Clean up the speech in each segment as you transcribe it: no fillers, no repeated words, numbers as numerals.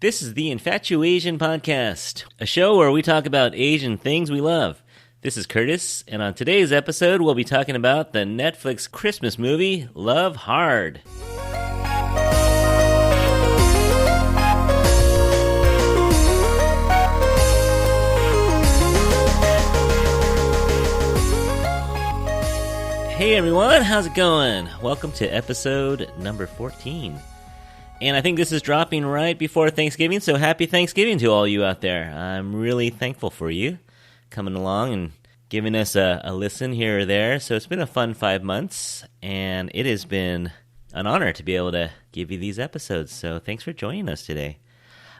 This is the Infatuasian podcast, a show where we talk about Asian things we love. This is Curtis, and on today's episode, we'll be talking about the Netflix Christmas movie, Love Hard. Hey everyone, how's it going? Welcome to episode number 14. And I think this is dropping right before Thanksgiving, so happy Thanksgiving to all you out there. I'm really thankful for you coming along and giving us a listen here or there. So it's been a fun 5 months, and it has been an honor to be able to give you these episodes. So thanks for joining us today.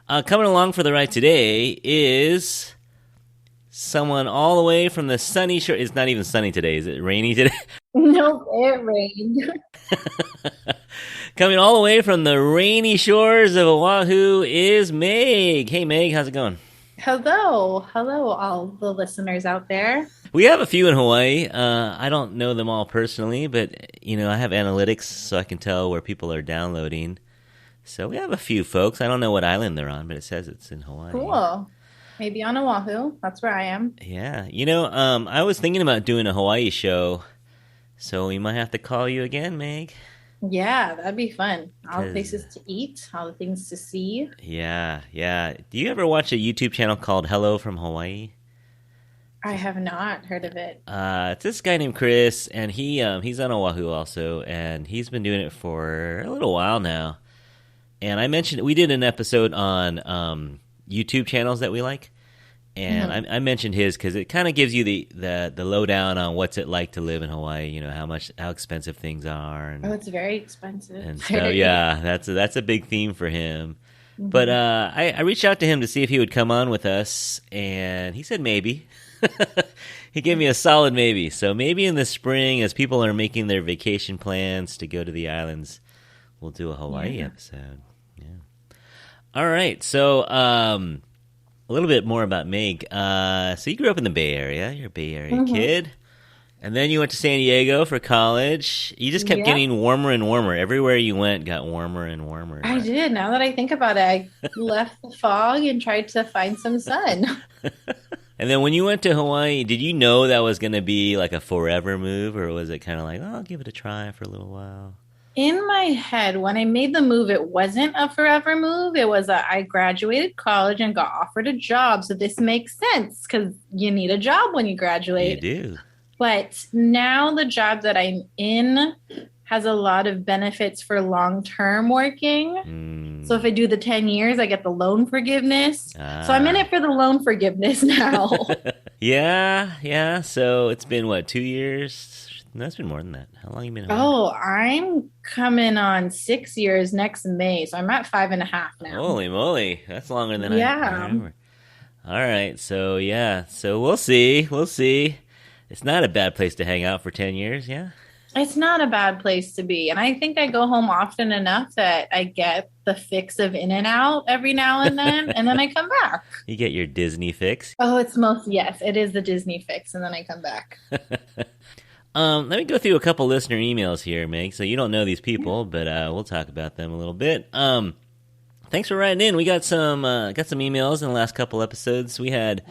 Coming along for the ride today is someone all the way from the sunny shore. It's not even sunny today. Is it rainy today? Nope, it rained. Coming all the way from the rainy shores of Oahu is Meg. Hey, Meg, how's it going? Hello, all the listeners out there. We have a few in Hawaii. I don't know them all personally, but, I have analytics so I can tell where people are downloading. So we have a few folks. I don't know what island they're on, but it says it's in Hawaii. Cool. Maybe on Oahu. That's where I am. Yeah. I was thinking about doing a Hawaii show, so we might have to call you again, Meg. Yeah, that'd be fun. All the places to eat, all the things to see. Yeah. Do you ever watch a YouTube channel called Hello from Hawaii? I have not heard of it. It's this guy named Chris, and he's on Oahu also, and he's been doing it for a little while now. And we did an episode on YouTube channels that we like, and I mentioned his because it kind of gives you the lowdown on what's it like to live in Hawaii. How expensive things are. And, it's very expensive. And so yeah, that's a big theme for him. Mm-hmm. But I reached out to him to see if he would come on with us, and he said maybe. He gave me a solid maybe. So maybe in the spring, as people are making their vacation plans to go to the islands, we'll do a Hawaii episode. Yeah. All right. So a little bit more about Meg. So you grew up in the Bay Area. You're a Bay Area kid. And then you went to San Diego for college. You just kept getting warmer and warmer. Everywhere you went got warmer and warmer. I did. Now that I think about it, I left the fog and tried to find some sun. And then when you went to Hawaii, did you know that was going to be like a forever move? Or was it kind of like, I'll give it a try for a little while? In my head, when I made the move, it wasn't a forever move. It was I graduated college and got offered a job. So this makes sense because you need a job when you graduate. You do. But now the job that I'm in has a lot of benefits for long-term working. So if I do the 10 years, I get the loan forgiveness. So I'm in it for the loan forgiveness now. Yeah. So it's been, 2 years? No, it's been more than that. How long have you been? I'm coming on 6 years next May, so I'm at 5.5 now. Holy moly, that's longer than I remember. All right, so we'll see. It's not a bad place to hang out for 10 years, yeah? It's not a bad place to be, and I think I go home often enough that I get the fix of In-N-Out every now and then, and then I come back. You get your Disney fix? Oh, it is the Disney fix, and then I come back. Let me go through a couple listener emails here, Meg. So you don't know these people, but we'll talk about them a little bit. Thanks for writing in. We got some emails in the last couple episodes. We had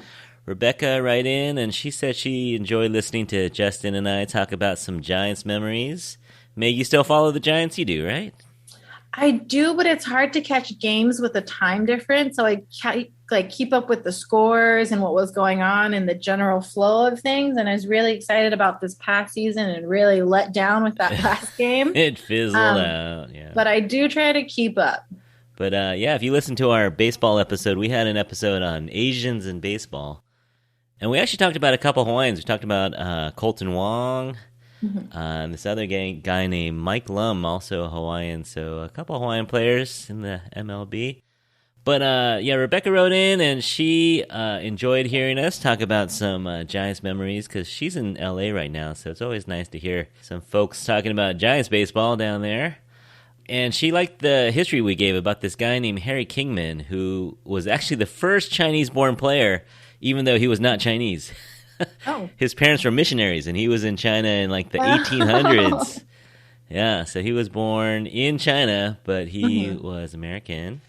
Rebecca write in, and she said she enjoyed listening to Justin and I talk about some Giants memories. Meg, you still follow the Giants? You do, right? I do, but it's hard to catch games with a time difference. So I keep up with the scores and what was going on and the general flow of things. And I was really excited about this past season and really let down with that last game. It fizzled out, yeah. But I do try to keep up. But if you listen to our baseball episode, we had an episode on Asians in baseball. And we actually talked about a couple Hawaiians. We talked about Colton Wong. And this other guy named Mike Lum, also a Hawaiian. So a couple Hawaiian players in the MLB. But Rebecca wrote in, and she enjoyed hearing us talk about some Giants memories because she's in LA right now. So it's always nice to hear some folks talking about Giants baseball down there. And she liked the history we gave about this guy named Harry Kingman, who was actually the first Chinese-born player, even though he was not Chinese. Oh. His parents were missionaries, and he was in China in the 1800s. Yeah, so he was born in China, but he was American.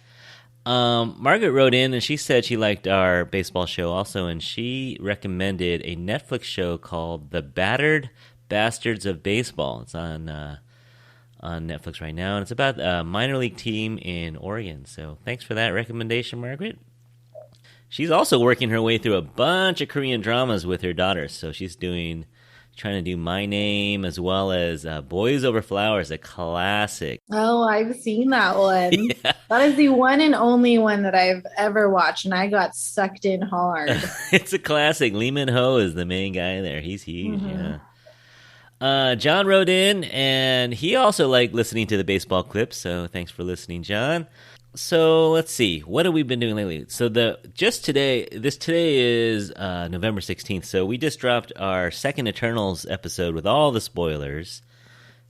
Margaret wrote in and she said she liked our baseball show also, and she recommended a Netflix show called The Battered Bastards of Baseball. It's on Netflix right now, and it's about a minor league team in Oregon. So thanks for that recommendation, Margaret. She's also working her way through a bunch of Korean dramas with her daughters. So she's trying to do My Name as well as Boys Over Flowers, a classic. Oh, I've seen that one. Yeah. That is the one and only one that I've ever watched, and I got sucked in hard. It's a classic. Lee Min-ho is the main guy there. He's huge, yeah. John wrote in, and he also liked listening to the baseball clips, so thanks for listening, John. So let's see, what have we been doing lately? So today is November 16th, so we just dropped our second Eternals episode with all the spoilers.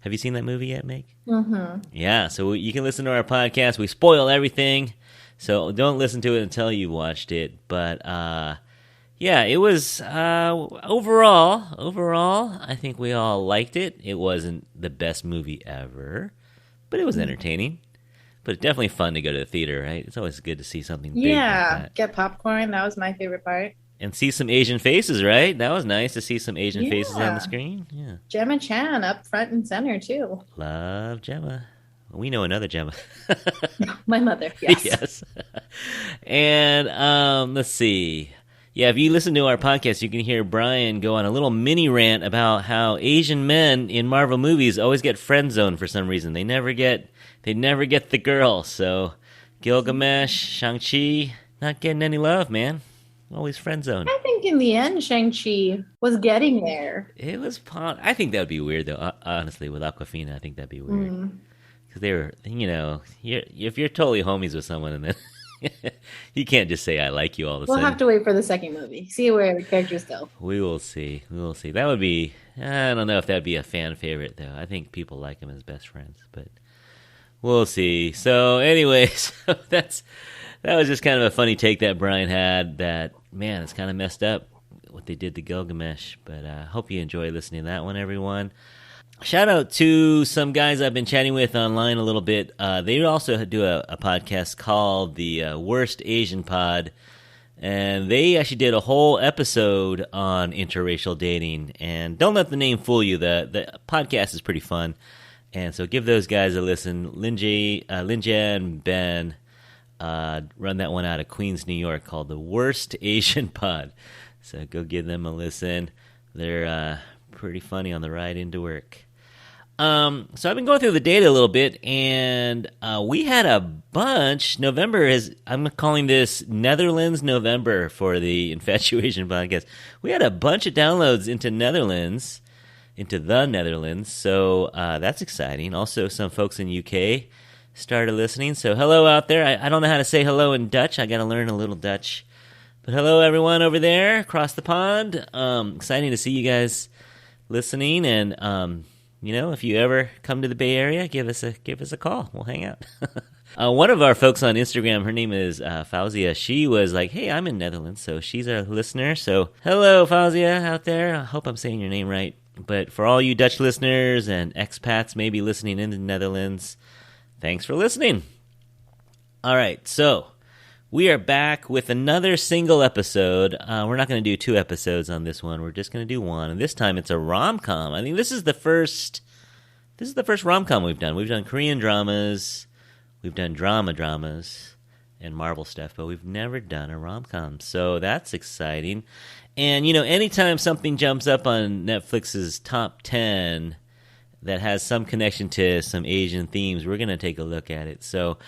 Have you seen that movie yet, Meg? Mm-hmm. Yeah, so you can listen to our podcast. We spoil everything, so don't listen to it until you watched it, but yeah, it was overall, I think we all liked it. It wasn't the best movie ever, but it was entertaining. But it's definitely fun to go to the theater, right? It's always good to see something big like that. Get popcorn. That was my favorite part. And see some Asian faces, right? That was nice to see some Asian faces on the screen. Yeah. Gemma Chan up front and center, too. Love Gemma. We know another Gemma. My mother, yes. Yes. And let's see. Yeah, if you listen to our podcast, you can hear Brian go on a little mini rant about how Asian men in Marvel movies always get friend zoned for some reason. They never get the girl. So Gilgamesh, Shang-Chi, not getting any love, man. Always friend zoned. I think in the end, Shang-Chi was getting there. It was. I think that would be weird, though. Honestly, with Awkwafina, I think that'd be weird. Because they were, if you're totally homies with someone and then you can't just say I like you all the time. We'll have to wait for the second movie. See where the characters go. We will see. That would be, I don't know if that'd be a fan favorite, though. I think people like him as best friends, but we'll see. So anyways, that was just kind of a funny take that Brian had that, man, it's kind of messed up what they did to Gilgamesh, but I hope you enjoy listening to that one, everyone. Shout out to some guys I've been chatting with online a little bit. They also do a podcast called the Worst Asian Pod, and they actually did a whole episode on interracial dating. And don't let the name fool you. The podcast is pretty fun, and so give those guys a listen. Linja and Ben run that one out of Queens, New York, called the Worst Asian Pod. So go give them a listen. They're pretty funny on the ride into work. So I've been going through the data a little bit, and we had a bunch. I'm calling this Netherlands November for the Infatuasian podcast. We had a bunch of downloads into the Netherlands, so that's exciting. Also, some folks in UK started listening, so hello out there. I don't know how to say hello in Dutch. I got to learn a little Dutch. But hello, everyone over there across the pond. Exciting to see you guys listening, and if you ever come to the Bay Area, give us a call. We'll hang out. One of our folks on Instagram, her name is Fauzia. She was like, "Hey, I'm in Netherlands," so she's a listener. So hello, Fauzia, out there. I hope I'm saying your name right. But for all you Dutch listeners and expats maybe listening in the Netherlands, thanks for listening. All right, so we are back with another single episode. We're not going to do 2 episodes on this one. We're just going to do one, and this time it's a rom-com. I think this is the first rom-com we've done. We've done Korean dramas, we've done dramas, and Marvel stuff, but we've never done a rom-com. So that's exciting. And anytime something jumps up on Netflix's top 10 that has some connection to some Asian themes, we're going to take a look at it. So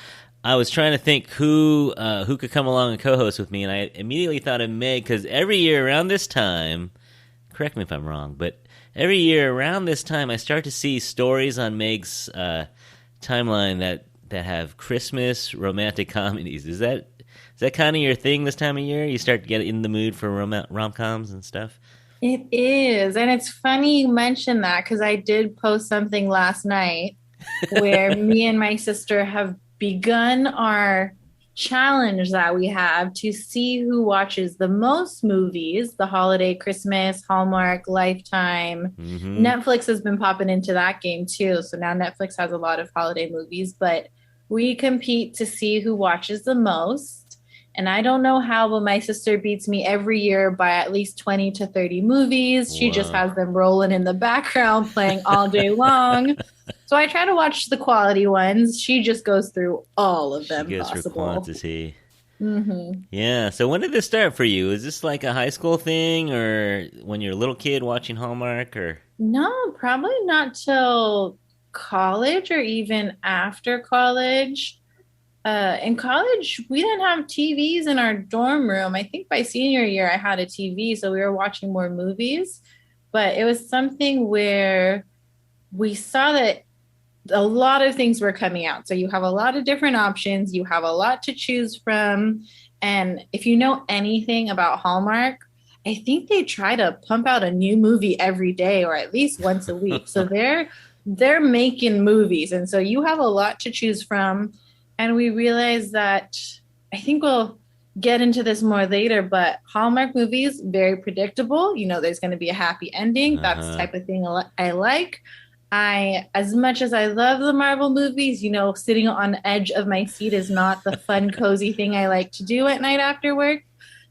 I was trying to think who could come along and co-host with me, and I immediately thought of Meg, because every year around this time, correct me if I'm wrong, but every year around this time I start to see stories on Meg's timeline that have Christmas romantic comedies. Is that kind of your thing this time of year? You start to get in the mood for rom-coms and stuff? It is, and it's funny you mention that, because I did post something last night where me and my sister have begun our challenge that we have to see who watches the most movies, the holiday, Christmas, Hallmark, Lifetime. Mm-hmm. Netflix has been popping into that game too. So now Netflix has a lot of holiday movies, but We compete to see who watches the most. And I don't know how, but my sister beats me every year by at least 20 to 30 movies. She just Whoa. has them rolling in the background, playing all day long. So I try to watch the quality ones. She just goes through all of She them goes for possible. quantity. Hmm. Yeah. So when did this start for you? Is this like a high school thing, or when you're a little kid watching Hallmark, or? No, probably not till college or even after college. In college, we didn't have TVs in our dorm room. I think by senior year, I had a TV, so we were watching more movies. But it was something where we saw that a lot of things were coming out. So you have a lot of different options, you have a lot to choose from. And if you know anything about Hallmark, I think they try to pump out a new movie every day or at least once a week. So they're making movies. And so you have a lot to choose from. And we realized that I think we'll get into this more later, but Hallmark movies, very predictable. You know, there's going to be a happy ending. That's the Uh-huh. type of thing I like. As much as I love the Marvel movies, you know, sitting on the edge of my seat is not the fun, cozy thing I like to do at night after work.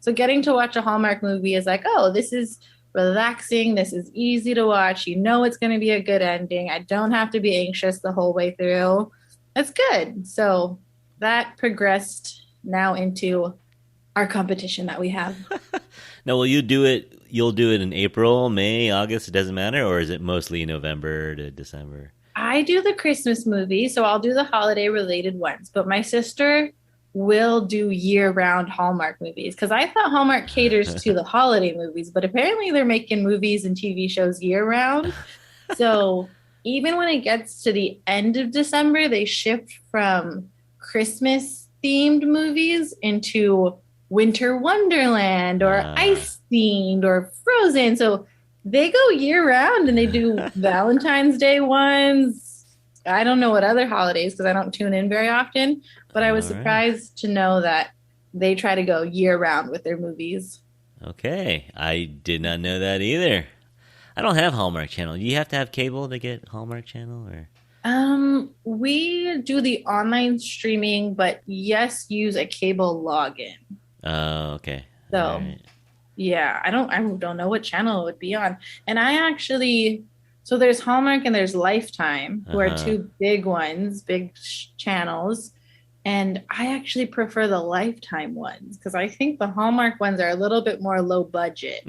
So getting to watch a Hallmark movie is like, oh, this is relaxing. This is easy to watch. You know, it's going to be a good ending. I don't have to be anxious the whole way through. That's good. So that progressed now into our competition that we have. Now, will you do it? You'll do it in April, May, August. It doesn't matter, or is it mostly November to December? I do the Christmas movie, so I'll do the holiday related ones, but my sister will do year round Hallmark movies because I thought Hallmark caters to the holiday movies, but apparently they're making movies and TV shows year round. So even when it gets to the end of December, they shift from Christmas themed movies into Winter Wonderland or uh, ice themed or Frozen. So they go year round and they do Valentine's Day ones. I don't know what other holidays because I don't tune in very often, but I was all right. surprised to know that they try to go year round with their movies. Okay. I did not know that either. I don't have Hallmark Channel. You have to have cable to get Hallmark Channel, or? We do the online streaming, but yes, use a cable login. Oh, okay. All So right. yeah, I don't know what channel it would be on. And I actually so there's Hallmark and there's Lifetime, Uh who are huh. two big ones, big channels. And I actually prefer the Lifetime ones because I think the Hallmark ones are a little bit more low budget.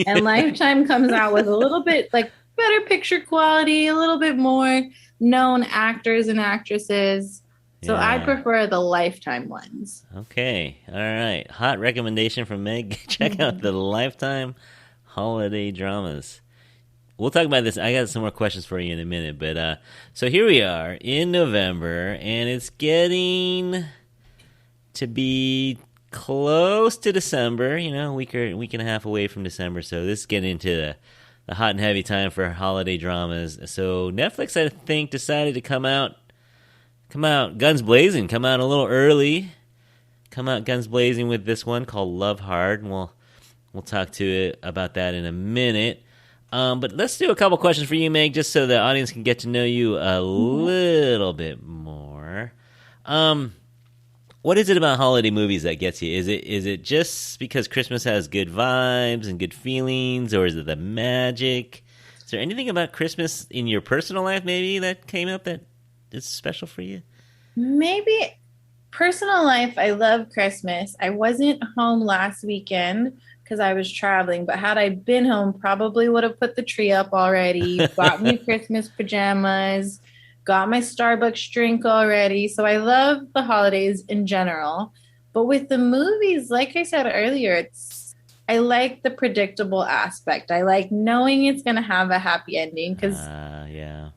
And Lifetime comes out with a little bit like better picture quality, a little bit more known actors and actresses. So I Yeah. prefer the Lifetime ones. Okay. All right. Hot recommendation from Meg. Check out Mhm. the Lifetime holiday dramas. We'll talk about this. I got some more questions for you in a minute, but so here we are in November, and it's getting to be close to December. You know, week and a half away from December. So this is getting into the hot and heavy time for holiday dramas. So Netflix, I think, decided to come out guns blazing, come out a little early, come out guns blazing with this one called Love Hard, and we'll talk to it about that in a minute. But let's do a couple questions for you, Meg, just so the audience can get to know you a Mhm. little bit more. Um, what is it about holiday movies that gets you? Is it just because Christmas has good vibes and good feelings, or is it the magic? Is there anything about Christmas in your personal life maybe that came up that is special for you? Maybe personal life, I love Christmas. I wasn't home last weekend because I was traveling, but had I been home, probably would have put the tree up already, bought me Christmas pajamas, got my Starbucks drink already. So I love the holidays in general. But with the movies, like I said earlier, I like the predictable aspect. I like knowing it's going to have a happy ending because Yeah.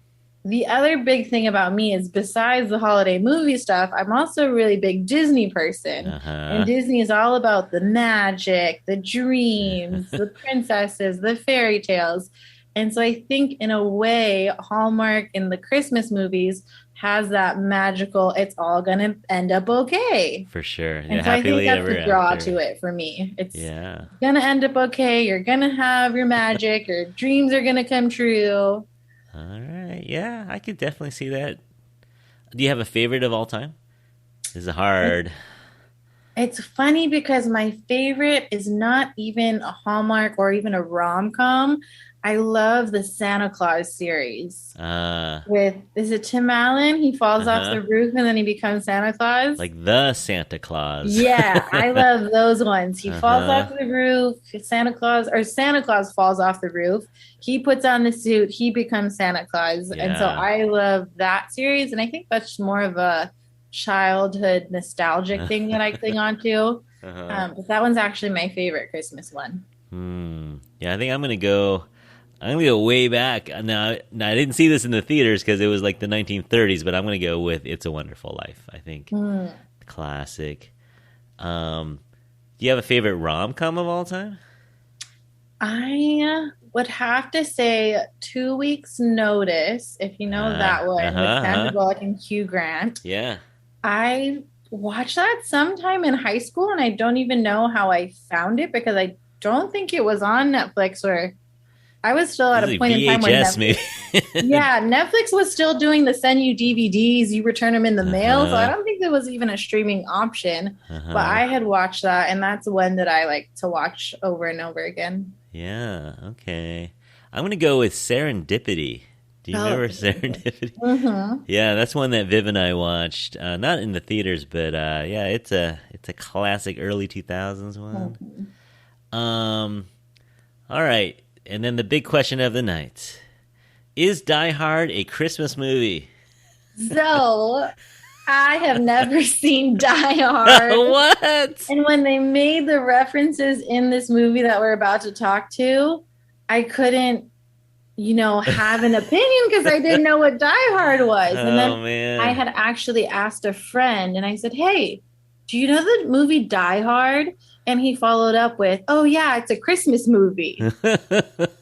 the other big thing about me is besides the holiday movie stuff, I'm also a really big Disney person. Uh And huh. Disney is all about the magic, the dreams, the princesses, the fairy tales. And so I think in a way, Hallmark in the Christmas movies has that magical, it's all going to end up okay. For sure. Yeah, And so I think happily that's ever the draw after. to it for me. It's Yeah. going to end up okay. You're going to have your magic, your dreams are going to come true. All right. Yeah, I could definitely see that. Do you have a favorite of all time? This is hard. It's funny because my favorite is not even a Hallmark or even a rom-com. I love the Santa Claus series with, is it Tim Allen? He falls off the roof and then he becomes Santa Claus. Like the Santa Claus. Yeah, I love those ones. He falls off the roof, Santa Claus falls off the roof. He puts on the suit, he becomes Santa Claus. Yeah. And so I love that series. And I think that's more of a childhood nostalgic thing that I cling on to. But that one's actually my favorite Christmas one. Yeah, I think I'm gonna go way back. Now I didn't see this in the theaters because it was like the 1930s, but I'm gonna go with It's a Wonderful Life. I think classic. Do you have a favorite rom-com of all time? I would have to say 2 Weeks Notice, if you know that one, with Sandra Bullock and Hugh Grant. Yeah. I watched that sometime in high school, and I don't even know how I found it because I don't think it was on Netflix, or I was still at a point in time where Netflix was still doing the send you DVDs, you return them in the mail, so I don't think there was even a streaming option. But I had watched that, and that's one that I like to watch over and over again. Yeah, okay. I'm going to go with Serendipity. Do you remember Serendipity? Yeah, that's one that Viv and I watched. Not in the theaters, but yeah, it's a classic early 2000s one. All right, and then the big question of the night. Is Die Hard a Christmas movie? So, I have never seen Die Hard. What? And when they made the references in this movie that we're about to talk to, I couldn't, have an opinion because I didn't know what Die Hard was. And then I had actually asked a friend and I said, hey, do you know the movie Die Hard? And he followed up with, oh, yeah, it's a Christmas movie.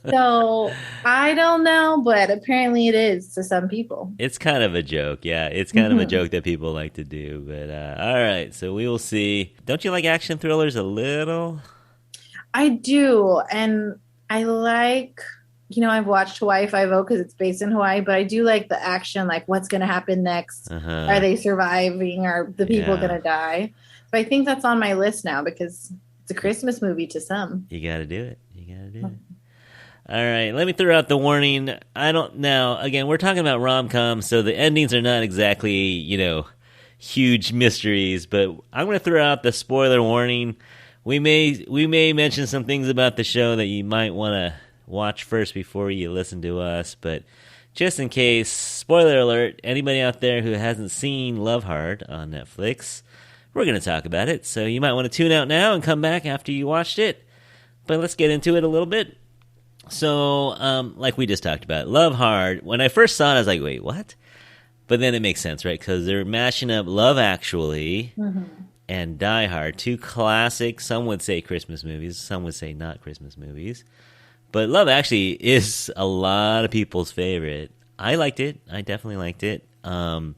So I don't know, but apparently it is to some people. It's kind of a joke. Yeah, it's kind of a joke that people like to do. But all right, so we will see. Don't you like action thrillers a little? I do. And I like, I've watched Hawaii Five-0 because it's based in Hawaii, but I do like the action, like what's going to happen next? Are they surviving? Are the people going to die? So I think that's on my list now because it's a Christmas movie to some. You got to do it. All right, let me throw out the warning. Again, we're talking about rom-coms, so the endings are not exactly, huge mysteries, but I'm going to throw out the spoiler warning. We may mention some things about the show that you might want to watch first before you listen to us, but just in case, spoiler alert, anybody out there who hasn't seen Love Hard on Netflix, we're going to talk about it, so you might want to tune out now and come back after you watched it, but let's get into it a little bit. So, like we just talked about, Love Hard, when I first saw it, I was like, wait, what? But then it makes sense, right? Because they're mashing up Love Actually and Die Hard, two classic, some would say Christmas movies, some would say not Christmas movies. But Love Actually is a lot of people's favorite. I liked it. I definitely liked it. And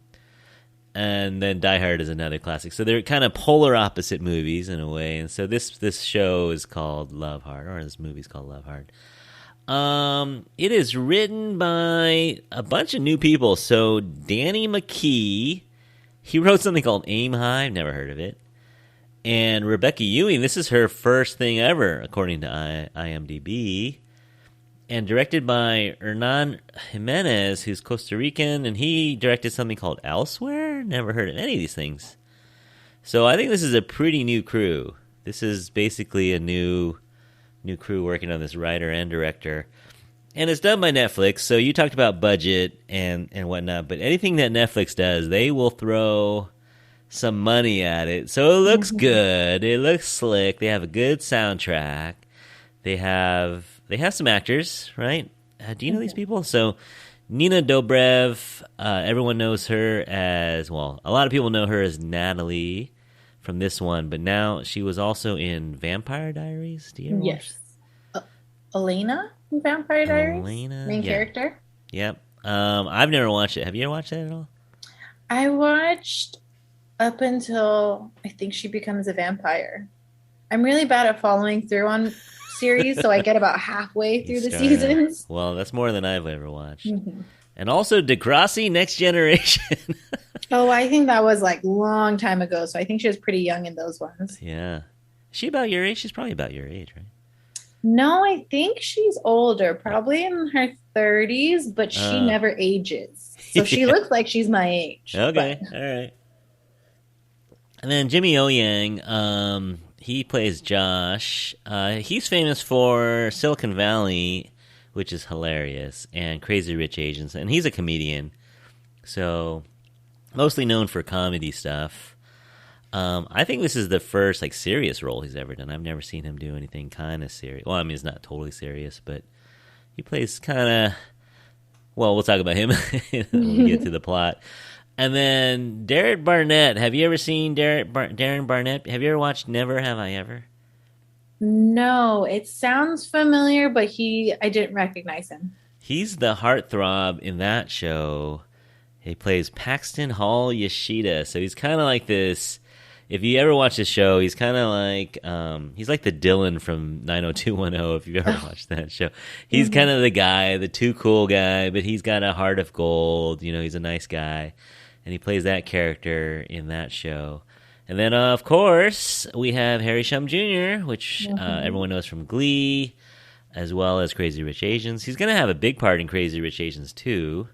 then Die Hard is another classic. So they're kind of polar opposite movies in a way. And so this show is called Love Hard, or this movie is called Love Hard. It is written by a bunch of new people. So Danny McKee, he wrote something called Aim High. I've never heard of it. And Rebecca Ewing, this is her first thing ever, according to IMDb. And directed by Hernan Jimenez, who's Costa Rican, and he directed something called Elsewhere. Never heard of any of these things. So I think this is a pretty new crew. This is basically a new crew working on this, writer and director. And it's done by Netflix, so you talked about budget and whatnot, but anything that Netflix does, they will throw some money at it. So it looks good. It looks slick. They have a good soundtrack. They have some actors, right? Do you know these people? So Nina Dobrev, everyone knows her as, well, a lot of people know her as Natalie from this one, but now she was also in Vampire Diaries. Do you ever watch? Elena in Vampire Diaries? Main character? Yep. I've never watched it. Have you ever watched that at all? I watched up until I think she becomes a vampire. I'm really bad at following through on series, so I get about halfway through the seasons. Well, that's more than I've ever watched. And also Degrassi Next Generation. Oh, I think that was like long time ago. So I think she was pretty young in those ones. Yeah. Is she about your age? She's probably about your age, right? No, I think she's older, probably in her 30s, but she Uh, never ages. So she yeah. looks like she's my age. But Okay. All right. And then Jimmy O Yang, he plays Josh. He's famous for Silicon Valley, which is hilarious, and Crazy Rich Asians, and he's a comedian, so mostly known for comedy stuff. I think this is the first like serious role he's ever done. I've never seen him do anything kind of serious. Well, I mean, it's not totally serious, but he plays kind of. Well, we'll talk about him when we get to the plot. And then Derek Barnett. Have you ever seen Darren Barnett? Have you ever watched Never Have I Ever? no, it sounds familiar, but I didn't recognize him. He's the heartthrob in that show. He plays Paxton Hall Yoshida. So he's kind of like this. If you ever watch the show, he's like the Dylan from 90210. If you've ever watched that show, he's kind of the guy, the too cool guy, but he's got a heart of gold. You know, he's a nice guy, and he plays that character in that show. And then, of course, we have Harry Shum Jr., which everyone knows from Glee, as well as Crazy Rich Asians. He's going to have a big part in Crazy Rich Asians too,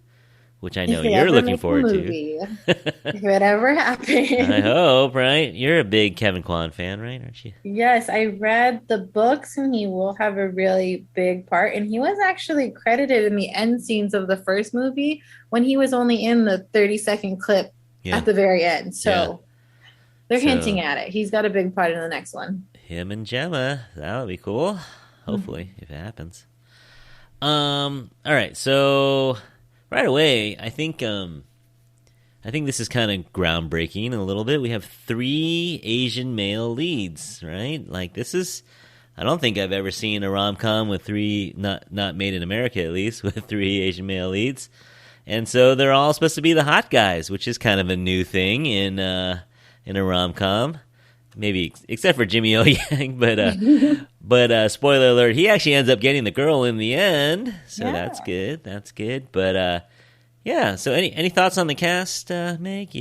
which I know If they you're ever looking make a forward to. movie, if it ever happens. I hope, right? You're a big Kevin Kwan fan, right? Aren't you? Yes, I read the books and he will have a really big part. And he was actually credited in the end scenes of the first movie when he was only in the 30-second clip Yeah. at the very end. So Yeah. they're So- hinting at it. He's got a big part in the next one. Him and Gemma. That'll be cool. Hopefully, if it happens. All right. So right away, I think this is kind of groundbreaking a little bit. We have 3 Asian male leads, right? Like this is. I don't think I've ever seen a rom-com with 3, not made in America at least, with 3 Asian male leads, and so they're all supposed to be the hot guys, which is kind of a new thing in a rom-com. Maybe except for Jimmy O Yang, but spoiler alert, he actually ends up getting the girl in the end, so Yeah. that's good. That's good. But yeah. So any thoughts on the cast, Meg?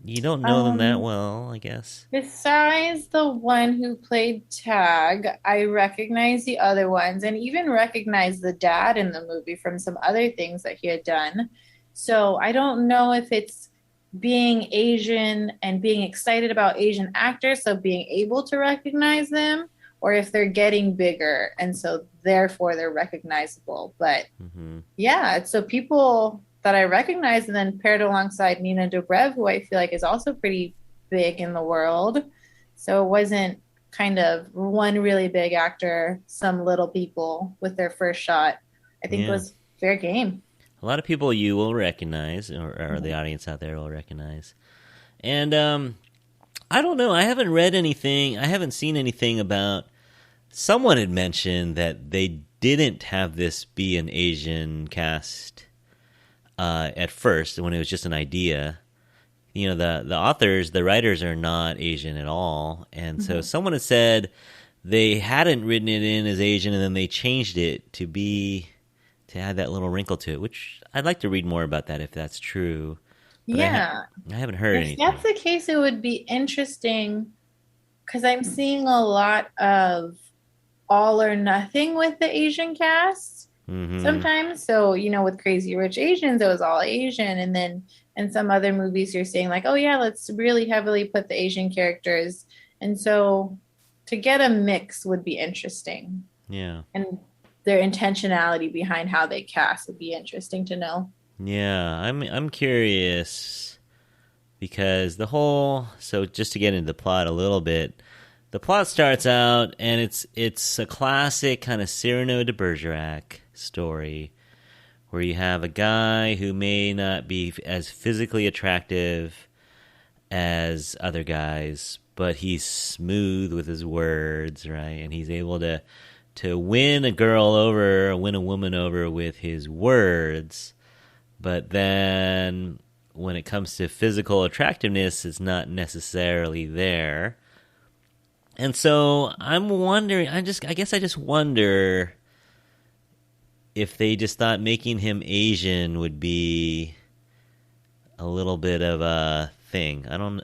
You don't know them that well, I guess. Besides the one who played Tag, I recognize the other ones and even recognize the dad in the movie from some other things that he had done. So I don't know if it's being Asian and being excited about Asian actors, so being able to recognize them, or if they're getting bigger and so therefore they're recognizable. But yeah, so people that I recognize and then paired alongside Nina Dobrev, who I feel like is also pretty big in the world. So it wasn't kind of one really big actor, some little people with their first shot. I think it was fair game. A lot of people you will recognize, or the audience out there will recognize. And I don't know. I haven't read anything. I haven't seen anything about. Someone had mentioned that they didn't have this be an Asian cast at first, when it was just an idea. You know, the authors, the writers are not Asian at all. And so someone had said they hadn't written it in as Asian, and then they changed it to add that little wrinkle to it, which I'd like to read more about that if that's true. But Yeah. I haven't heard If anything. that's the case, it would be interesting because I'm seeing a lot of all or nothing with the Asian cast sometimes. So, you know, with Crazy Rich Asians, it was all Asian. And then in some other movies, you're saying like, oh yeah, let's really heavily put the Asian characters. And so to get a mix would be interesting. Yeah. And their intentionality behind how they cast would be interesting to know. Yeah, I'm curious because so just to get into the plot a little bit, the plot starts out and it's a classic kind of Cyrano de Bergerac story where you have a guy who may not be as physically attractive as other guys, but he's smooth with his words, right? And he's able to win win a woman over with his words. But then when it comes to physical attractiveness, it's not necessarily there. And so I'm wondering, I guess I just wonder if they just thought making him Asian would be a little bit of a thing. I don't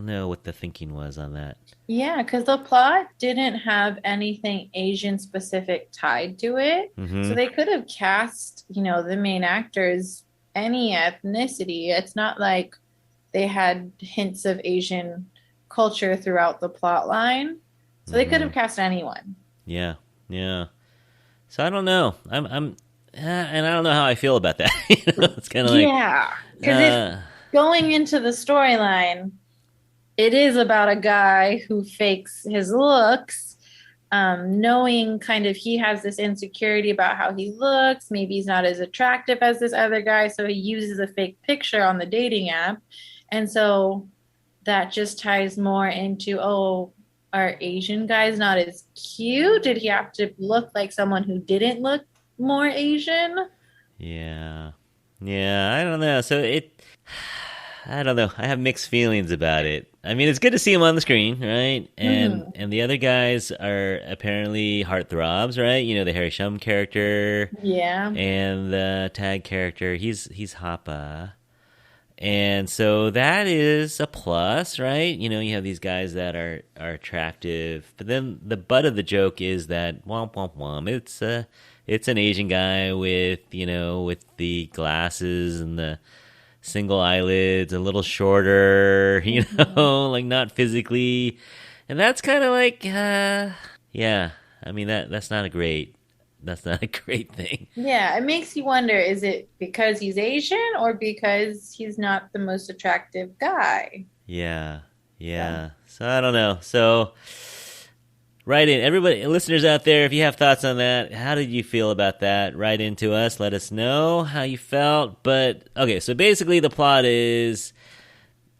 know what the thinking was on that. Yeah, because the plot didn't have anything Asian specific tied to it. So Mm-hmm. they could have cast, the main actors any ethnicity. It's not like they had hints of Asian culture throughout the plot line. So they could Mm-hmm. have cast anyone. Yeah. Yeah. So I don't know. And I don't know how I feel about that. It's kind of like, Yeah, because if uh, going into the storyline, it is about a guy who fakes his looks, knowing kind of he has this insecurity about how he looks. Maybe he's not as attractive as this other guy, so he uses a fake picture on the dating app. And so that just ties more into, oh, are Asian guys not as cute? Did he have to look like someone who didn't look more Asian? yeah. Yeah, I don't know. I don't know. I have mixed feelings about it. I mean, it's good to see him on the screen, right? And Hmm. and the other guys are apparently heartthrobs, right? The Harry Shum character Yeah. and the tag character. He's Happa. And so that is a plus, right? You have these guys that are attractive, but then the butt of the joke is that womp womp womp. It's an Asian guy with with the glasses and the single eyelids, a little shorter, Hmm. like not physically, and that's kind of like, yeah. I mean that's not a great thing. Yeah, it makes you wonder, is it because he's Asian or because he's not the most attractive guy? Yeah, So, yeah. So I don't know. So write in, everybody, listeners out there, if you have thoughts on that, how did you feel about that? Write into us. Let us know how you felt. But okay, so basically the plot is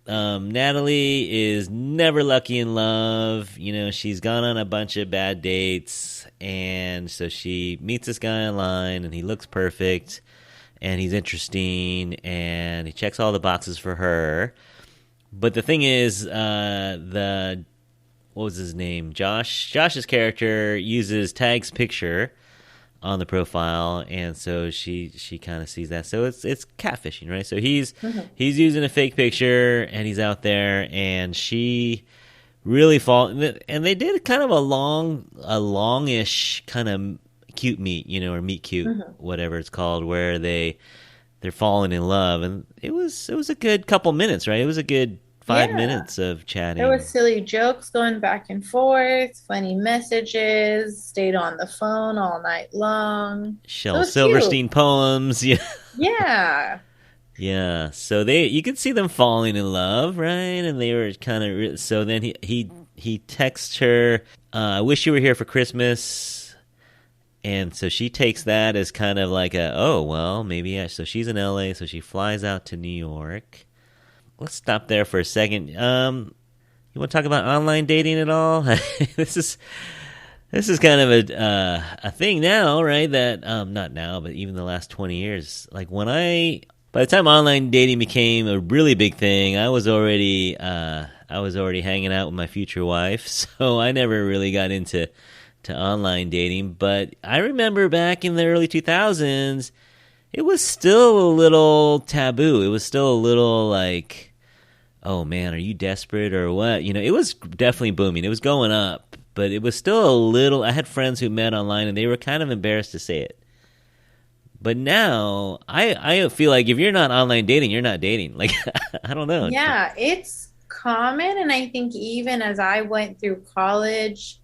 Natalie is never lucky in love. She's gone on a bunch of bad dates, and so she meets this guy online, and he looks perfect, and he's interesting, and he checks all the boxes for her. But the thing is, the what was his name? Josh's character uses Tag's picture on the profile, and so she kind of sees that. So it's catfishing, right? So mhm. he's using a fake picture, and he's out there, and she really fall. And they did kind of a longish kind of cute meet, or meet cute, Mhm. whatever it's called, where they're falling in love, and it was a good couple minutes, right? It was a good five Yeah, minutes of there was chatting. silly jokes going back and forth, funny messages, stayed on the phone all night long. So it Shel was cute. Silverstein poems, yeah. Yeah. Yeah, so you could see them falling in love, right? And they were kind of so then he texts her, "I wish you were here for Christmas," and so she takes that as kind of like a, oh well, maybe yeah. So she's in L.A., so she flies out to New York. Let's stop there for a second. You want to talk about online dating at all? this is this is kind of a thing now, right? That not now, but even the last 20 years. Like by the time online dating became a really big thing, I was already hanging out with my future wife, so I never really got into to online dating. But I remember back in the early 2000s, it was still a little taboo. It was still a little like, oh man, are you desperate or what? It was definitely booming. It was going up, but it was still a little. I had friends who met online and they were kind of embarrassed to say it. But now I feel like if you're not online dating, you're not dating. Like I don't know. Yeah, it's common. And I think even as I went through college,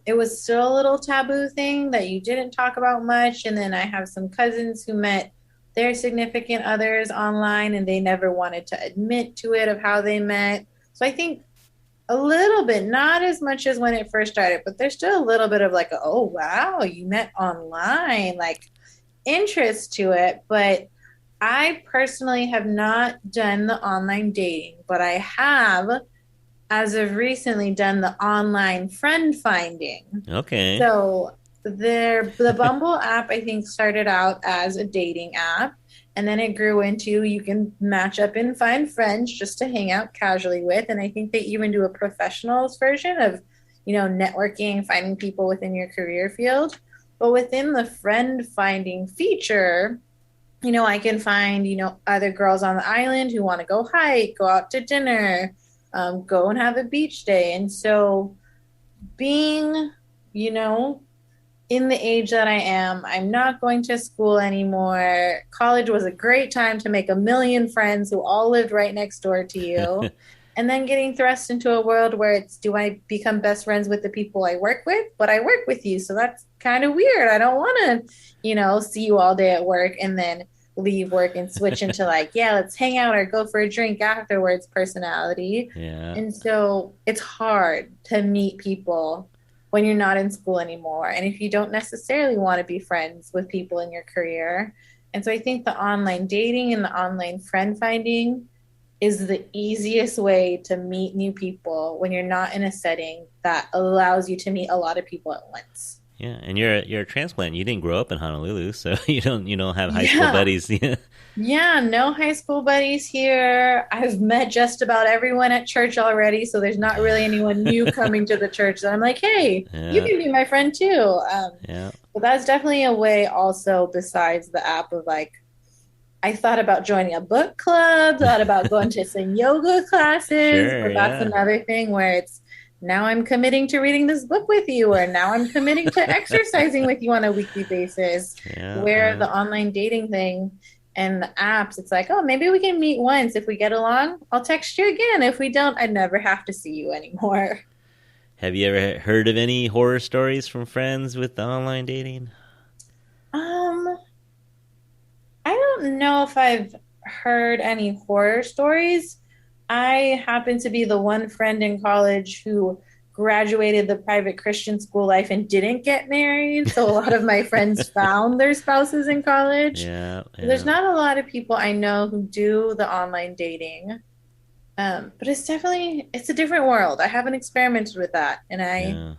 it was still a little taboo thing that you didn't talk about much. And then I have some cousins who met their significant others online and they never wanted to admit to it of how they met. So I think a little bit, not as much as when it first started, but there's still a little bit of like, oh, wow, you met online, like interest to it. But I personally have not done the online dating, but I have, as of recently, done the online friend finding. Okay. So the Bumble app, I think, started out as a dating app, and then it grew into you can match up and find friends just to hang out casually with. And I think they even do a professionals version of, networking, finding people within your career field. But within the friend finding feature, I can find, other girls on the island who want to go hike, go out to dinner, go and have a beach day. And so being, you know, in the age that I am, I'm not going to school anymore. College was a great time to make a million friends who all lived right next door to you. And then getting thrust into a world where it's, do I become best friends with the people I work with? But I work with you. So that's kind of weird. I don't want to, see you all day at work and then leave work and switch into like, yeah, let's hang out or go for a drink afterwards personality. Yeah. And so it's hard to meet people when you're not in school anymore. And if you don't necessarily want to be friends with people in your career. And so I think the online dating and the online friend finding is the easiest way to meet new people when you're not in a setting that allows you to meet a lot of people at once. Yeah, and you're a transplant. You didn't grow up in Honolulu, so you don't have high school buddies. Yeah, no high school buddies here. I've met just about everyone at church already, so there's not really anyone new coming to the church that I'm like, hey, you can be my friend too. Yeah. But that's definitely a way also besides the app of like, I thought about joining a book club, thought about going to some yoga classes, Sure, but that's another thing where it's now I'm committing to reading this book with you, or now I'm committing to exercising with you on a weekly basis. Where the online dating thing and the apps, it's like, oh, maybe we can meet once. If we get along, I'll text you again. If we don't, I'd never have to see you anymore. Have you ever heard of any horror stories from friends with the online dating? I don't know if I've heard any horror stories. I happen to be the one friend in college who graduated the private Christian school life and didn't get married. So a lot of my friends found their spouses in college. Yeah. There's not a lot of people I know who do the online dating. But it's a different world. I haven't experimented with that. And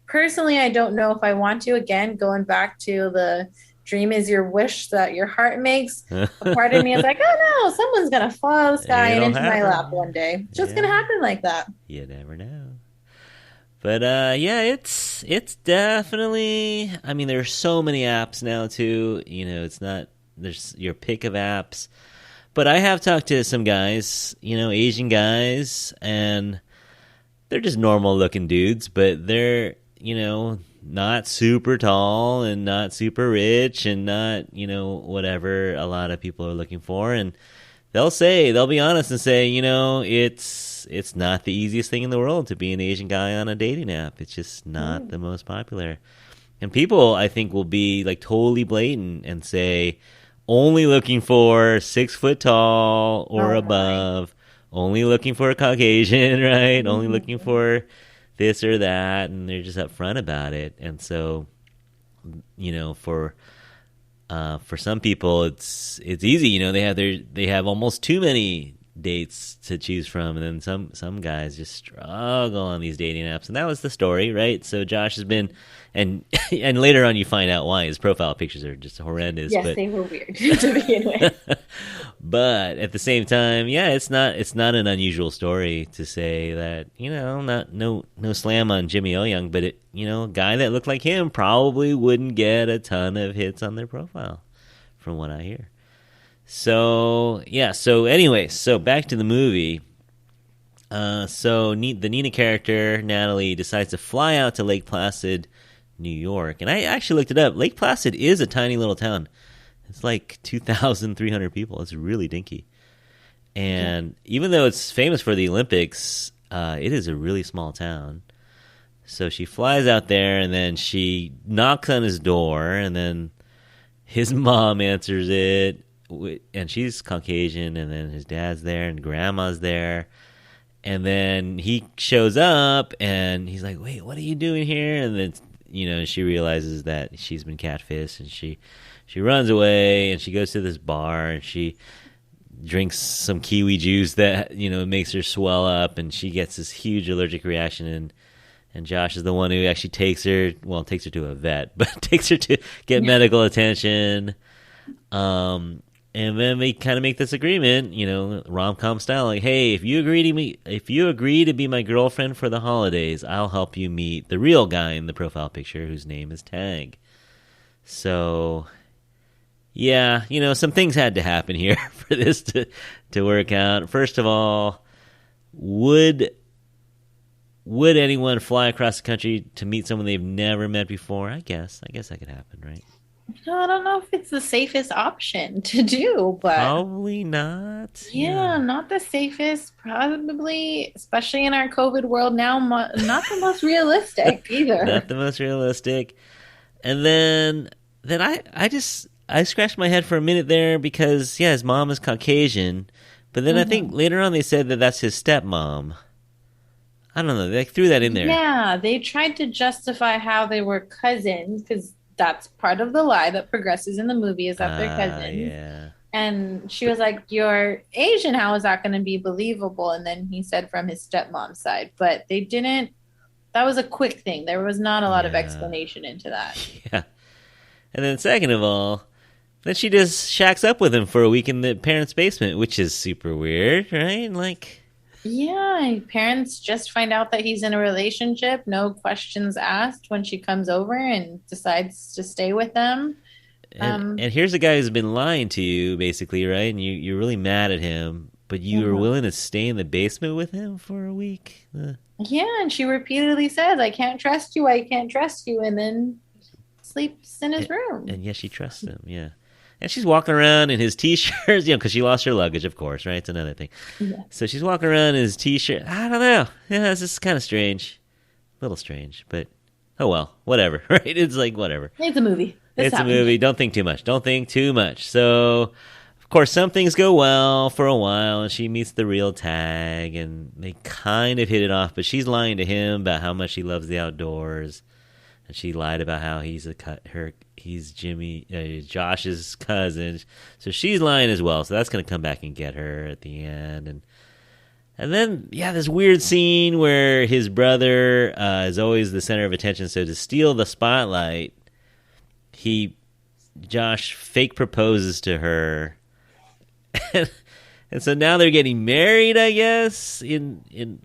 personally, I don't know if I want to. Again, going back to the dream is your wish that your heart makes. A part of me is like, oh no, someone's going to fall out of the sky and into my lap one day. It's just going to happen like that. You never know. But it's definitely, I mean, there's so many apps now too. There's your pick of apps. But I have talked to some guys, Asian guys, and they're just normal looking dudes, but they're, not super tall and not super rich and not, whatever a lot of people are looking for. And they'll be honest and say, it's not the easiest thing in the world to be an Asian guy on a dating app. It's just not the most popular. And people, I think, will be like totally blatant and say, only looking for 6 foot tall or above, only looking for a Caucasian, right? Only looking for this or that, and they're just upfront about it. And so, for some people, it's easy. They have almost too many dates to choose from, and then some guys just struggle on these dating apps. And that was the story, right? So Josh has been, and later on you find out why his profile pictures are just horrendous. Yes, they were weird to begin with. But at the same time, it's not an unusual story to say that, no slam on Jimmy O Young, but a guy that looked like him probably wouldn't get a ton of hits on their profile, from what I hear. So anyway, back to the movie. The Nina character, Natalie, decides to fly out to Lake Placid, New York. And I actually looked it up. Lake Placid is a tiny little town. It's like 2,300 people. It's really dinky. And even though it's famous for the Olympics, it is a really small town. So she flies out there, and then she knocks on his door, and then his mom answers it. And she's Caucasian, and then his dad's there, and grandma's there. And then he shows up, and he's like, wait, what are you doing here? And then, she realizes that she's been catfished, and she runs away, and she goes to this bar, and she drinks some kiwi juice that, makes her swell up, and she gets this huge allergic reaction, and Josh is the one who actually takes her to a vet, but takes her to get medical attention. And then they kind of make this agreement, rom-com style, like, hey, if you agree to be my girlfriend for the holidays, I'll help you meet the real guy in the profile picture, whose name is Tag. So, Yeah, some things had to happen here for this to work out. First of all, would anyone fly across the country to meet someone they've never met before? I guess that could happen, right? No, I don't know if it's the safest option to do, but Probably not. yeah, not the safest, probably, especially in our COVID world now, not the most realistic either. Not the most realistic. And then I scratched my head for a minute there because his mom is Caucasian, but then I think later on they said that that's his stepmom. I don't know. They threw that in there. Yeah, they tried to justify how they were cousins because that's part of the lie that progresses in the movie is that they're cousins. Yeah. And she was like, "You're Asian. How is that going to be believable?" And then he said from his stepmom's side, but they didn't. That was a quick thing. There was not a lot of explanation into that. Yeah. And then second of all, then she just shacks up with him for a week in the parents' basement, which is super weird, right? Like, yeah, parents just find out that he's in a relationship, no questions asked when she comes over and decides to stay with them. And here's a guy who's been lying to you, basically, right? And you're really mad at him, but you were willing to stay in the basement with him for a week? Yeah, and she repeatedly says, "I can't trust you, I can't trust you," and then sleeps in his room. And yes, she trusts him, yeah. And she's walking around in his T-shirts, because she lost her luggage, of course, right? It's another thing. Yeah. So she's walking around in his T-shirt. I don't know. Yeah, this is kind of strange. A little strange, but oh well, whatever, right? It's like, whatever. It's a movie. It's a movie. Don't think too much. So, of course, some things go well for a while, and she meets the real Tag, and they kind of hit it off, but she's lying to him about how much she loves the outdoors. And she lied about how he's Josh's cousin. So she's lying as well. So that's going to come back and get her at the end. And then, this weird scene where his brother is always the center of attention. So to steal the spotlight, Josh fake proposes to her. And so now they're getting married, I guess. In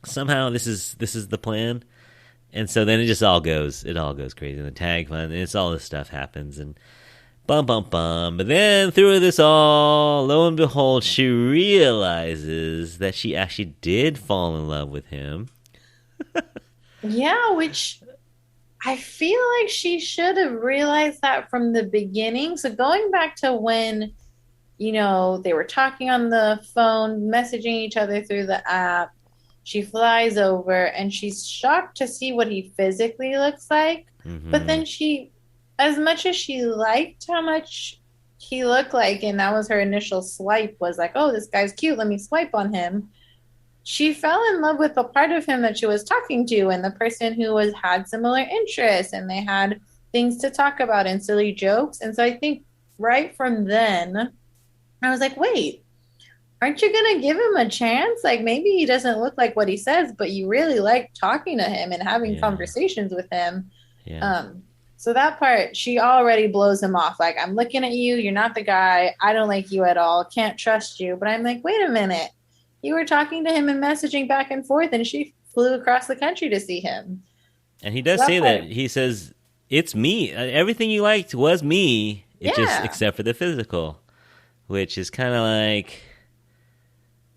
somehow this is the plan. And so then it all goes crazy. And the Tag fun, and all this stuff happens, and bum. But then through this all, lo and behold, she realizes that she actually did fall in love with him. Yeah, which I feel like she should have realized that from the beginning. So going back to when, they were talking on the phone, messaging each other through the app. She flies over and she's shocked to see what he physically looks like. Mm-hmm. But then as much as she liked how much he looked like, and that was her initial swipe, was like, oh, this guy's cute, let me swipe on him. She fell in love with the part of him that she was talking to and the person who had similar interests, and they had things to talk about and silly jokes. And so I think right from then, I was like, wait, aren't you going to give him a chance? Like, maybe he doesn't look like what he says, but you really like talking to him and having conversations with him. Yeah. So that part, she already blows him off. Like, I'm looking at you. You're not the guy. I don't like you at all. Can't trust you. But I'm like, wait a minute. You were talking to him and messaging back and forth, and she flew across the country to see him. And he does say that. He says, it's me. Everything you liked was me. Just except for the physical, which is kind of like,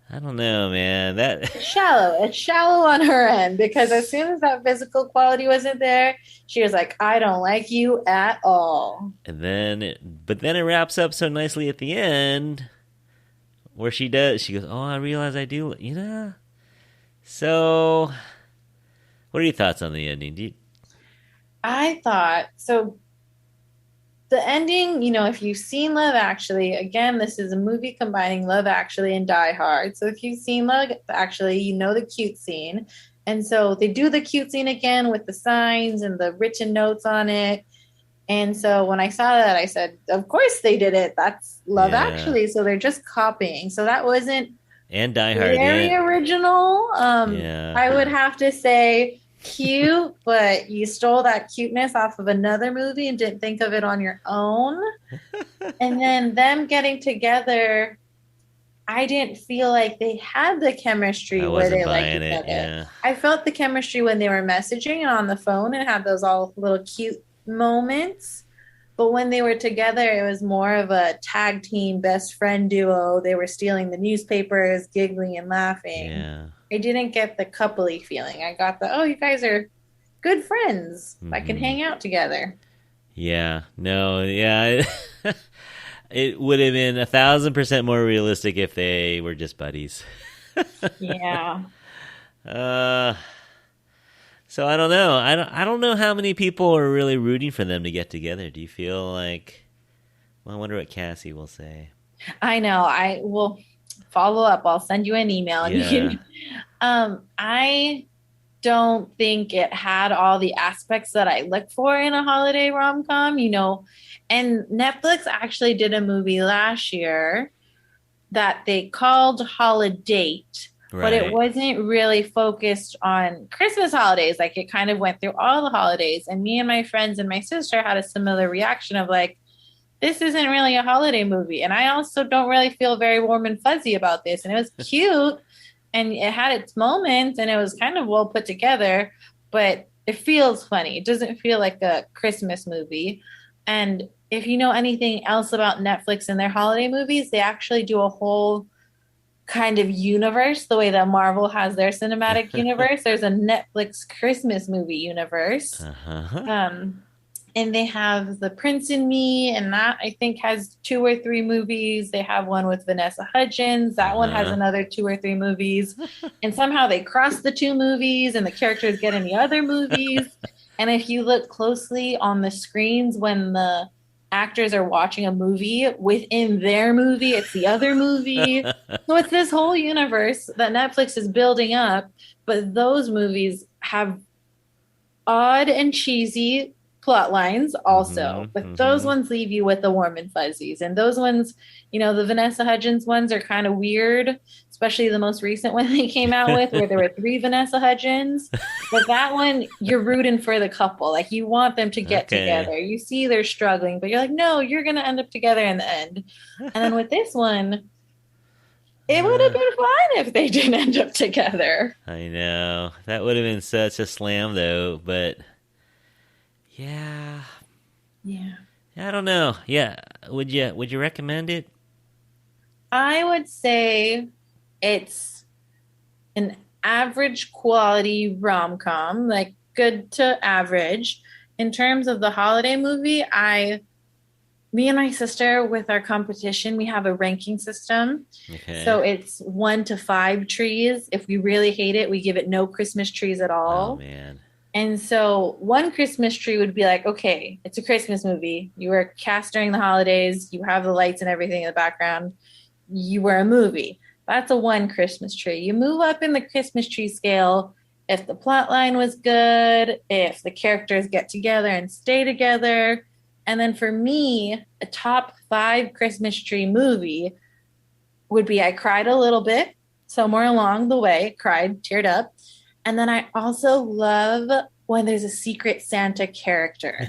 I don't know, man. It's shallow. It's shallow on her end, because as soon as that phisical quality wasn't there, she was like, I don't like you at all. And then it wraps up so nicely at the end where she goes, oh, I realize I do, So, what are your thoughts on the ending? I thought, so the ending, if you've seen Love Actually, again, this is a movie combining Love Actually and Die Hard. So if you've seen Love Actually, you know the cute scene. And so they do the cute scene again with the signs and the written notes on it. And so when I saw that, I said, of course they did it. That's Love Actually. So they're just copying. So that wasn't and Die Hard very original. I would have to say cute, but you stole that cuteness off of another movie and didn't think of it on your own. And then them getting together, I didn't feel like they had the chemistry where they liked each other. Yeah. I felt the chemistry when they were messaging and on the phone and had those all little cute moments. But when they were together, it was more of a tag team best friend duo. They were stealing the newspapers, giggling and laughing. Yeah. I didn't get the coupley feeling. I got the, oh, you guys are good friends that can hang out together. Yeah. No. Yeah. It would have been 1,000% more realistic if they were just buddies. Yeah. So I don't know. I don't know how many people are really rooting for them to get together. Do you feel like? Well, I wonder what Cassie will say. I know. I will follow up. I'll send you an email. And Yeah. you can, I don't think it had all the aspects that I look for in a holiday rom-com, you know. And Netflix actually did a movie last year that they called Holiday, but it wasn't really focused on Christmas holidays. Like it kind of went through all the holidays. And me and my friends and my sister had a similar reaction of like, this isn't really a holiday movie. And I also don't really feel very warm and fuzzy about this. And it was cute and it had its moments and it was kind of well put together, but it feels funny. It doesn't feel like a Christmas movie. And if you know anything else about Netflix and their holiday movies, they actually do a whole kind of universe the way that Marvel has their cinematic universe. There's a Netflix Christmas movie universe. And they have The Prince and Me, and that I think has 2 or 3 movies. They have one with Vanessa Hudgens. That one has another 2 or 3 movies. And somehow they cross the 2 movies and the characters get in the other movies. And if you look closely on the screens when the actors are watching a movie within their movie, it's the other movie. So it's this whole universe that Netflix is building up, but those movies have odd and cheesy plot lines also, but those ones leave you with the warm and fuzzies. And those ones, you know, the Vanessa Hudgens ones are kind of weird, especially the most recent one they came out with where there were 3 Vanessa Hudgens. But that one, you're rooting for the couple. Like you want them to get together. You see they're struggling, but you're like, no, you're going to end up together in the end. And then with this one, it would have been fine if they didn't end up together. I know. That would have been such a slam though, but yeah. I don't know. Yeah, would you recommend it? I would say it's an average quality rom-com, like good to average. In terms of the holiday movie, me and my sister with our competition, we have a ranking system. So it's 1 to 5 trees. If we really hate it, we give it no Christmas trees at all. Oh man. And so 1 Christmas tree would be like, okay, it's a Christmas movie. You were cast during the holidays. You have the lights and everything in the background. You were a movie. That's a 1 Christmas tree. You move up in the Christmas tree scale if the plot line was good, if the characters get together and stay together. And then for me, a top 5 Christmas tree movie would be I cried a little bit, somewhere along the way, cried, teared up. And then I also love when there's a secret Santa character.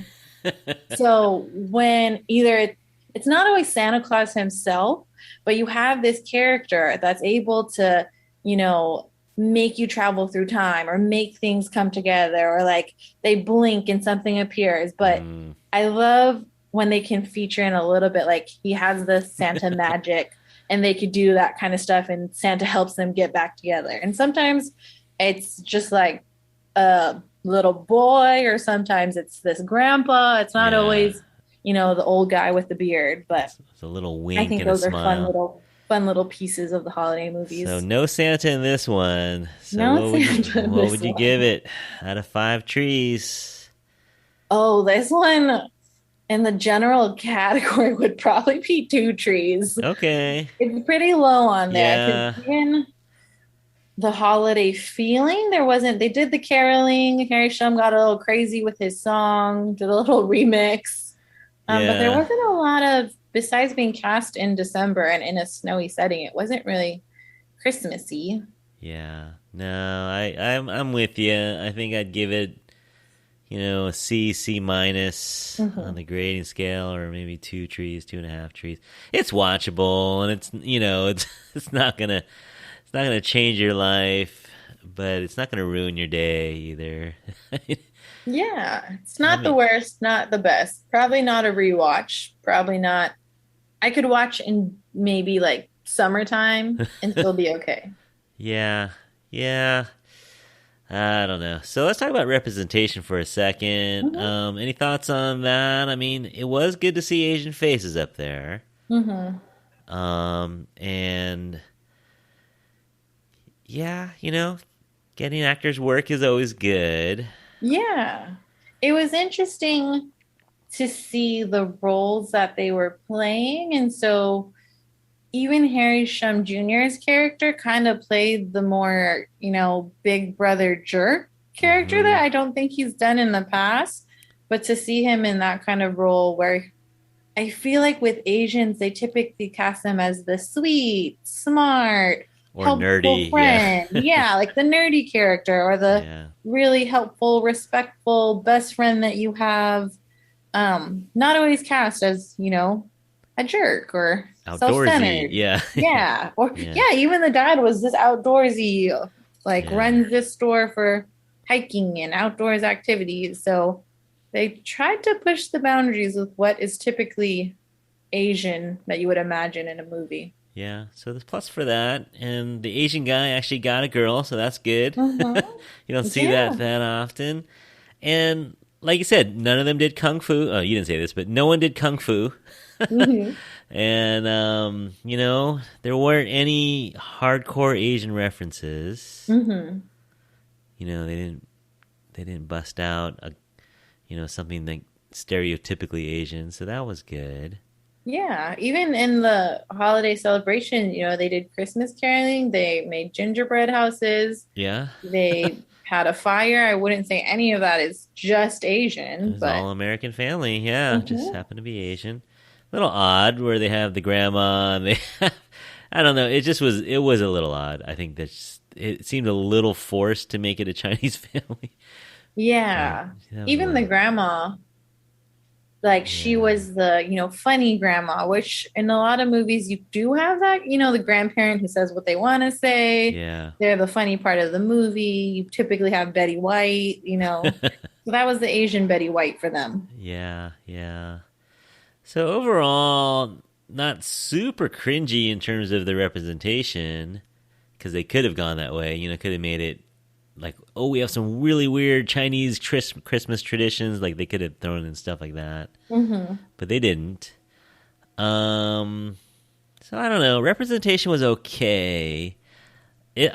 So when either it's not always Santa Claus himself, but you have this character that's able to, you know, make you travel through time or make things come together, or like they blink and something appears. But I love when they can feature in a little bit, like he has the Santa magic and they could do that kind of stuff and Santa helps them get back together. And sometimes it's just like a little boy, or sometimes it's this grandpa. It's not always, you know, the old guy with the beard, but it's a little wink. I think and those a are smile. fun little pieces of the holiday movies. So no Santa in this one. So no Santa. What would you give it out of 5 trees? Oh, this one in the general category would probably be 2 trees. Okay. It's pretty low on there. Yeah. Even the holiday feeling, they did the caroling. Harry Shum got a little crazy with his song, did a little remix. But there wasn't a lot of, besides being cast in December and in a snowy setting, it wasn't really Christmassy. Yeah. No, I'm with you. I think I'd give it, you know, a C minus on the grading scale, or maybe 2 trees, 2.5 trees. It's watchable, and it's, you know, it's not gonna change your life, but it's not going to ruin your day either. Yeah, it's not the worst, not the best. Probably not a rewatch. Probably not. I could watch in maybe like summertime and still be okay. Yeah, yeah. I don't know. So let's talk about representation for a second. Mm-hmm. Any thoughts on that? I mean, it was good to see Asian faces up there. Mm-hmm. And yeah, getting actors work is always good. Yeah. It was interesting to see the roles that they were playing. And so even Harry Shum Jr.'s character kind of played the more, big brother jerk character Mm-hmm. that I don't think he's done in the past. But to see him in that kind of role where I feel like with Asians, they typically cast them as the sweet, smart, Or helpful nerdy, friend. yeah. Yeah, like the nerdy character or the Yeah. really helpful, respectful best friend that you have. Not always cast as, a jerk or Outdoorsy, self-centered. yeah. Yeah. Or Yeah. yeah, even the dad was this outdoorsy, like Yeah. runs this store for hiking and outdoors activities. So they tried to push the boundaries with what is typically Asian that you would imagine in a movie. Yeah, so there's plus for that, and the Asian guy actually got a girl, so that's good. Mhm. You don't see Yeah. that often. And like you said, none of them did kung fu. Oh, you didn't say this, but no one did kung fu. Mhm. And there weren't any hardcore Asian references. Mhm. They didn't bust out something like stereotypically Asian, so that was good. Yeah, even in the holiday celebration, they did Christmas caroling, they made gingerbread houses, Yeah. they had a fire. I wouldn't say any of that is just It Asian, was but all American family, yeah. Just Mhm. happened to be Asian. A little odd where they have the grandma and they I don't know, it was a little odd. I think it seemed a little forced to make it a Chinese family. Yeah. That was a Even the little, grandma, like she yeah. was the, funny grandma, which in a lot of movies you do have that, the grandparent who says what they want to say. Yeah. They're the funny part of the movie. You typically have Betty White, So that was the Asian Betty White for them. Yeah, yeah. So overall, not super cringy in terms of the representation, because they could have gone that way. Could have made it like, oh, we have some really weird Chinese Christmas traditions. Like they could have thrown in stuff like that, Mm-hmm. but they didn't. So I don't know. Representation was okay.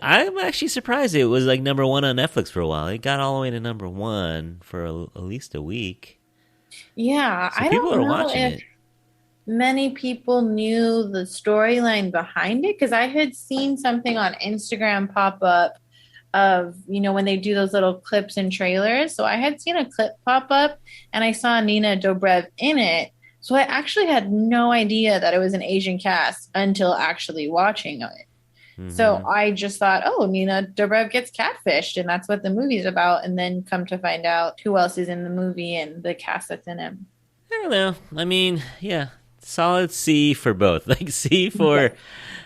I'm actually surprised it was like number one on Netflix for a while. It got all the way to number one for at least a week. Yeah, So I people don't are know watching if it. many people knew the storyline behind it because I had seen something on Instagram pop up of, when they do those little clips and trailers. So I had seen a clip pop up and I saw Nina Dobrev in it. So I actually had no idea that it was an Asian cast until actually watching it. So Hmm. I just thought, oh, Nina Dobrev gets catfished, and that's what the movie's about. And then come to find out who else is in the movie and the cast that's in it. I don't know. I mean, yeah, solid C for both. Like C Yeah.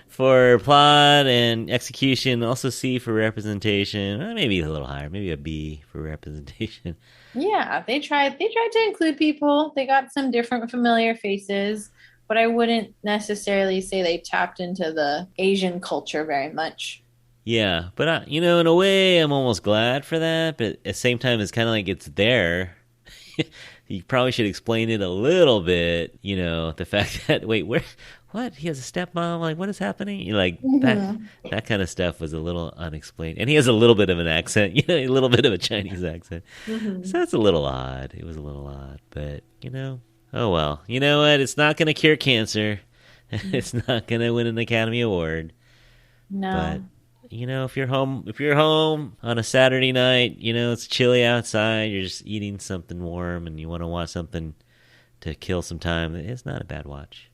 for plot and execution. Also C for representation. Maybe a little higher. Maybe a B for representation. Yeah, they tried. They tried to include people. They got some different familiar faces, but I wouldn't necessarily say they tapped into the Asian culture very much. Yeah, but in a way, I'm almost glad for that. But at the same time, it's kind of like it's there. You probably should explain it a little bit. The fact that wait, what? He has a stepmom. Like, what is happening? Like that. Mhm. That kind of stuff was a little unexplained, and he has a little bit of an accent. A little bit of a Chinese accent. Mhm. So that's a little odd. It was a little odd, but oh well. You know what? It's not going to cure cancer. It's not going to win an Academy Award. But No. if you're home on a Saturday night, it's chilly outside, you're just eating something warm, and you want to watch something to kill some time, it's not a bad watch.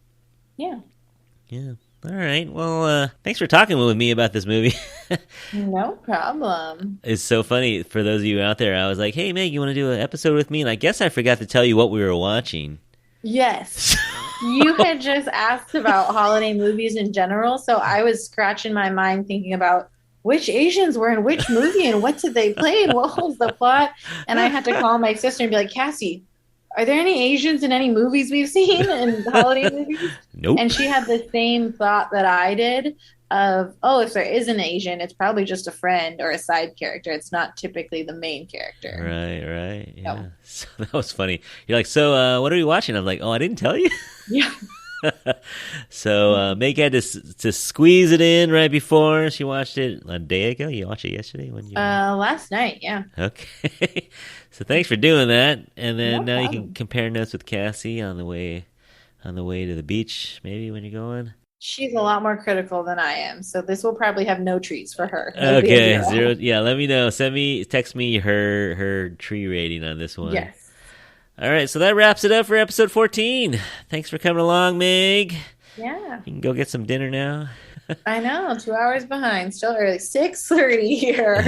Yeah. Yeah. All right. Well, thanks for talking with me about this movie. No problem. It's so funny for those of you out there. I was like, "Hey, Meg, you want to do an episode with me?" And I guess I forgot to tell you what we were watching. Yes. You had just asked about holiday movies in general, so I was scratching my mind thinking about which Asians were in which movie and what did they play and what was the plot? And I had to call my sister and be like, Cassie, are there any Asians in any movies we've seen in holiday movies? Nope. And she had the same thought that I did of, oh, if there is an Asian, it's probably just a friend or a side character. It's not typically the main character. Right. Yeah. No. So that was funny. You're like, so what are we watching? I'm like, oh, I didn't tell you. Yeah. So Meg had to squeeze it in right before she watched it a day ago. You watched it yesterday? Last night, yeah. Okay. So thanks for doing that. And then No now you problem. can compare notes with Cassie on the way to the beach, maybe when you're going. She's a lot more critical than I am, so this will probably have no treats for her. It'll be a Okay, 0. zero. Yeah, let me know. Text me her tree rating on this one. Yes. All right, so that wraps it up for episode 14. Thanks for coming along, Meg. Yeah. You can go get some dinner now. I know, 2 hours behind, still early, 6:30 here.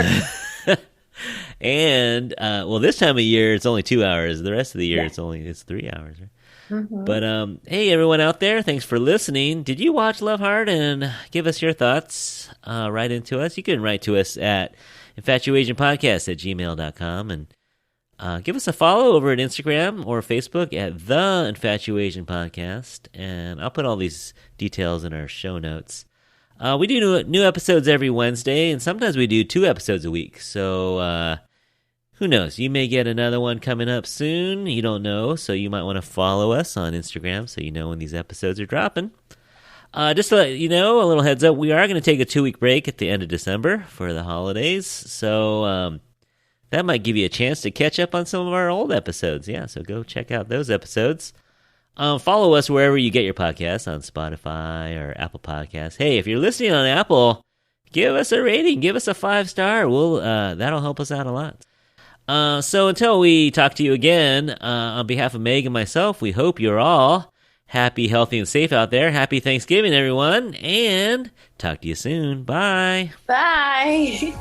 And well, this time of year it's only 2 hours. The rest of the year Yeah. it's 3 hours. Right? Mm-hmm. But hey, everyone out there, thanks for listening. Did you watch Love Hard? And give us your thoughts. Write into us. You can write to us at infatuasianpodcast@gmail.com and give us a follow over at Instagram or Facebook at The Infatuasian Podcast. And I'll put all these details in our show notes. We do new episodes every Wednesday, and sometimes we do 2 episodes a week. So who knows? You may get another one coming up soon. You don't know, so you might want to follow us on Instagram so you know when these episodes are dropping. Just to let you know, a little heads up, we are going to take a 2-week break at the end of December for the holidays. So that might give you a chance to catch up on some of our old episodes. Yeah, so go check out those episodes. Follow us wherever you get your podcasts, on Spotify or Apple Podcasts. Hey, if you're listening on Apple, give us a rating. Give us a 5-star. That'll help us out a lot. So until we talk to you again, on behalf of Meg and myself, we hope you're all happy, healthy, and safe out there. Happy Thanksgiving, everyone, and talk to you soon. Bye. Bye.